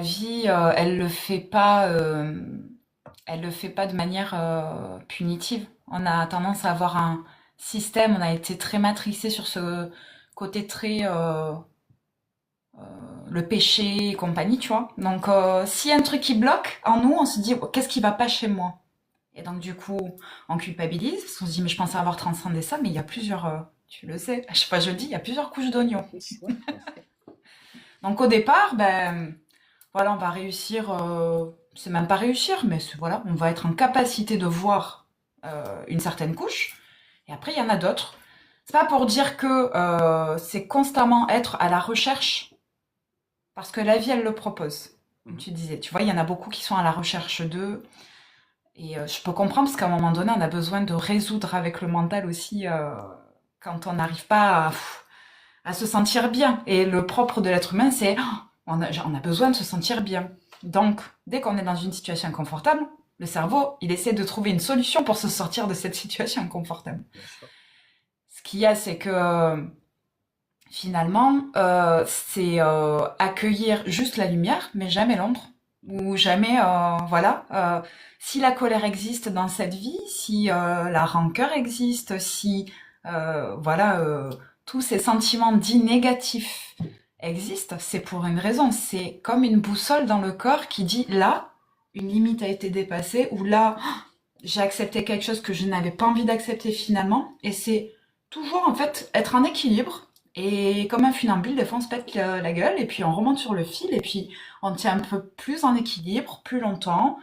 vie, elle le fait pas de manière punitive. On a tendance à avoir un système, on a été très matrixé sur ce côté très le péché et compagnie, tu vois. Donc, s'il y a un truc qui bloque en nous, on se dit, oh, qu'est-ce qui va pas chez moi? Et donc, du coup, on culpabilise, parce qu'on se dit, mais je pensais avoir transcendé ça, mais il y a plusieurs, tu le sais, à chaque fois je le dis, il y a plusieurs couches d'oignons. Ouais, bien sûr. Donc, au départ, ben, voilà, on va réussir, c'est même pas réussir, mais voilà, on va être en capacité de voir une certaine couche. Et après, il y en a d'autres. C'est pas pour dire que c'est constamment être à la recherche, parce que la vie, elle le propose. Comme Mhm. tu disais, tu vois, il y en a beaucoup qui sont à la recherche d'eux. Et je peux comprendre, parce qu'à un moment donné, on a besoin de résoudre avec le mental aussi, quand on n'arrive pas à se sentir bien. Et le propre de l'être humain, c'est on a besoin de se sentir bien. Donc, dès qu'on est dans une situation inconfortable, le cerveau, il essaie de trouver une solution pour se sortir de cette situation inconfortable. Bien sûr. Ce qu'il y a, c'est que finalement, c'est accueillir juste la lumière, mais jamais l'ombre, ou jamais, voilà. Si la colère existe dans cette vie, si la rancœur existe, si, voilà, tous ces sentiments dits négatifs existent, c'est pour une raison. C'est comme une boussole dans le corps qui dit là, une limite a été dépassée, ou là, j'ai accepté quelque chose que je n'avais pas envie d'accepter finalement. Et c'est toujours en fait être en équilibre. Et comme un funambule, des fois on se pète la gueule et puis on remonte sur le fil et puis on tient un peu plus en équilibre, plus longtemps.